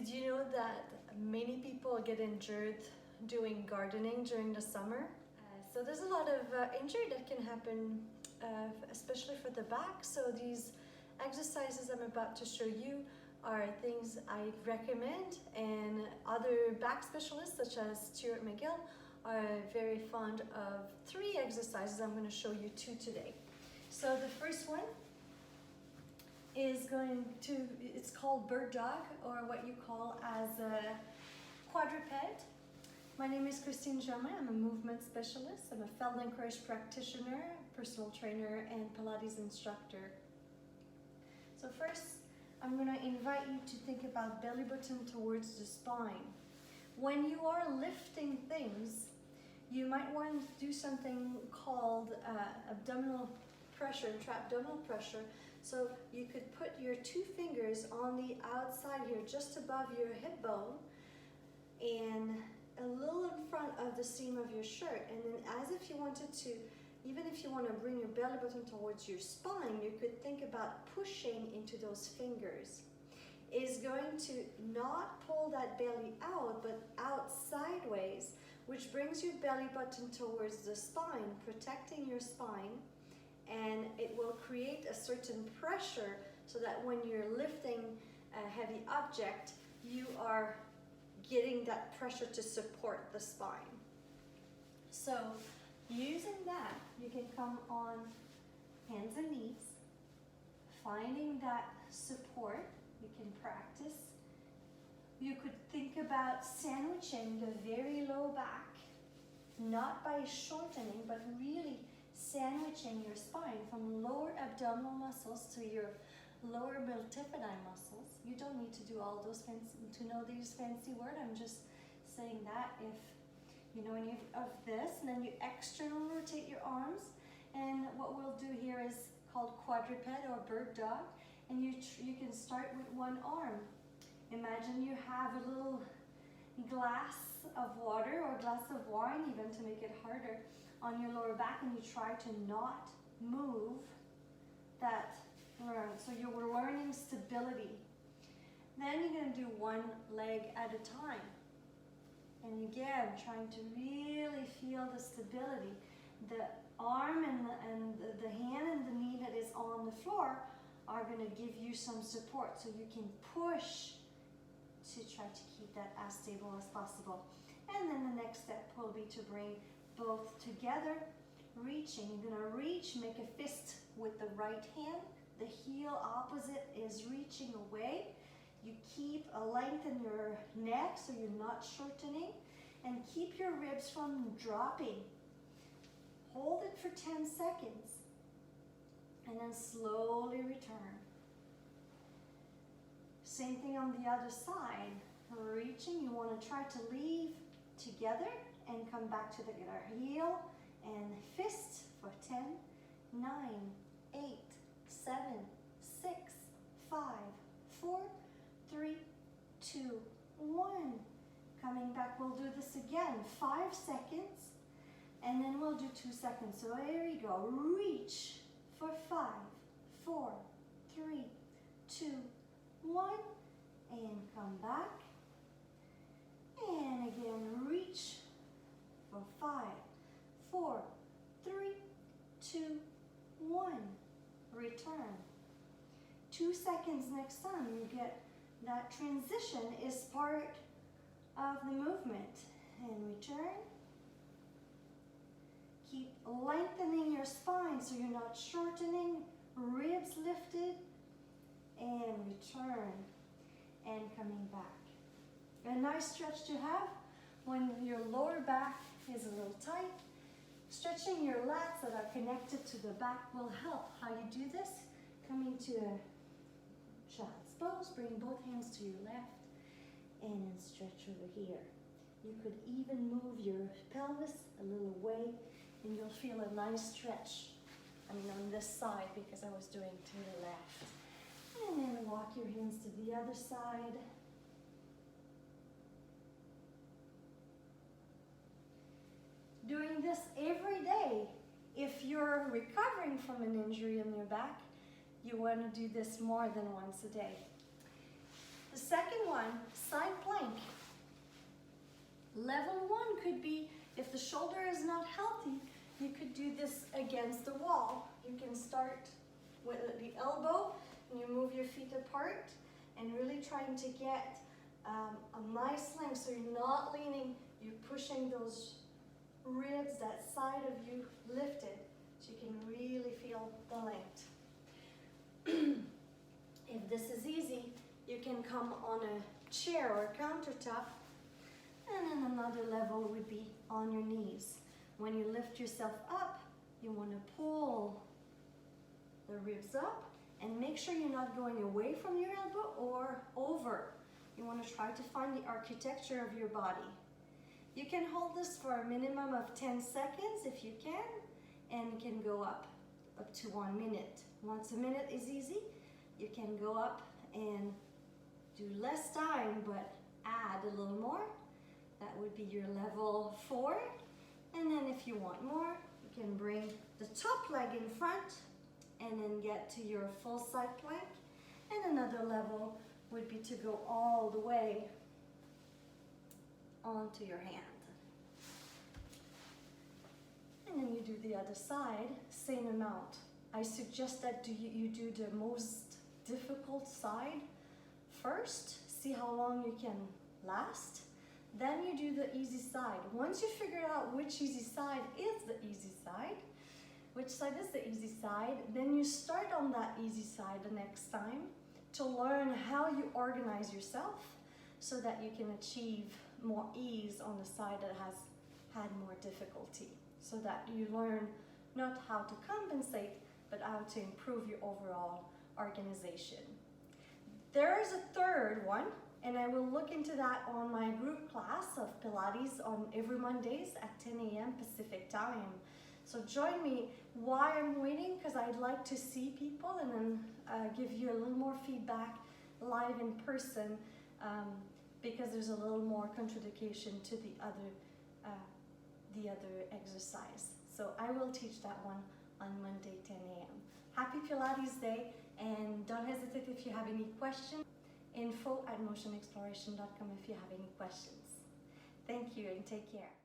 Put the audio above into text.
Did you know that many people get injured doing gardening during the summer? So there's a lot of injury that can happen, especially for the back. So these exercises I'm about to show you are things I recommend, and other back specialists such as Stuart McGill are very fond of 3 exercises. I'm going to show you 2 today. So the first one is it's called bird dog, or what you call as a quadruped. My name is Christine Germain. I'm a movement specialist. I'm a Feldenkrais practitioner, personal trainer, and Pilates instructor. So first, I'm going to invite you to think about belly button towards the spine. When you are lifting things, you might want to do something called abdominal pressure, intra-abdominal pressure. So you could put your 2 fingers on the outside here, just above your hip bone, and a little in front of the seam of your shirt. And then as if you wanted to, even if you want to bring your belly button towards your spine, you could think about pushing into those fingers. Is going to not pull that belly out, but out sideways, which brings your belly button towards the spine, protecting your spine, and it will create a certain pressure so that when you're lifting a heavy object, you are getting that pressure to support the spine. So using that, you can come on hands and knees, finding that support. You can practice. You could think about sandwiching the very low back, not by shortening, but really sandwiching your spine from lower abdominal muscles to your lower multifidi muscles. You don't need to do all those to know these fancy words. I'm just saying that if you know any of this, and then you externally rotate your arms. And what we'll do here is called quadruped or bird dog. And you can start with one arm. Imagine you have a little glass of water or glass of wine, even to make it harder, on your lower back, and you try to not move that learn. So you're learning stability. Then you're going to do one leg at a time. And again, trying to really feel the stability. The arm and the hand and the knee that is on the floor are going to give you some support, so you can push to try to keep that as stable as possible. And then the next step will be to bring both together, reaching. You're going to reach, make a fist with the right hand. The heel opposite is reaching away. You keep a length in your neck so you're not shortening, and keep your ribs from dropping. Hold it for 10 seconds. And then slowly return. Same thing on the other side. Reaching, you want to try to leave together and come back to the heel and fist for 10, 9, 8, 7, 6, 5, 4, 3, 2, 1. Coming back, we'll do this again. 5 seconds, and then we'll do 2 seconds. So here we go. Reach for 5, 4, 3, 2, 1, and come back. And again, reach for 5, 4, 3, 2, 1. Return. 2 seconds next time. You get that transition is part of the movement. And return. Keep lengthening your spine so you're not shortening, ribs lifted, and return, and coming back. A nice stretch to have when your lower back is a little tight. Stretching your lats that are connected to the back will help. How you do this? Coming to a child's pose, bring both hands to your left, and then stretch over here. You could even move your pelvis a little away, and you'll feel a nice stretch. I mean, on this side, because I was doing to the left. And then walk your hands to the other side. Doing this every day. If you're recovering from an injury in your back, you want to do this more than once a day. The second one, side If the shoulder is not healthy, you could do this against the wall. You can start with the elbow and you move your feet apart and really trying to get a nice length so you're not leaning, you're pushing those ribs, that side of you lifted, so you can really feel the length. If this is easy, you can come on a chair or a countertop, and then another level would be on your knees. When you lift yourself up, you want to pull the ribs up and make sure you're not going away from your elbow or over. You want to try to find the architecture of your body. You can hold this for a minimum of 10 seconds if you can, and can go up to 1 minute. Once a minute is easy, you can go up and do less time, but add a little more. That would be your level 4. And then if you want more, you can bring the top leg in front and then get to your full side plank. And another level would be to go all the way onto your hand. And then you do the other side, same amount. I suggest that you do the most difficult side first, see how long you can last. Then you do the easy side. Once you figure out which easy side is the easy side, which side is the easy side, then you start on that easy side the next time to learn how you organize yourself so that you can achieve more ease on the side that has had more difficulty, so that you learn not how to compensate, but how to improve your overall organization. There is a third one, and I will look into that on my group class of Pilates on every Mondays at 10 a.m. Pacific time. So join me. Why I'm waiting? Because I'd like to see people and then give you a little more feedback live in person, because there's a little more contradiction to the other exercise. So I will teach that one on Monday, 10 a.m. Happy Pilates Day, and don't hesitate if you have any questions. info@motionexploration.com if you have any questions. Thank you and take care.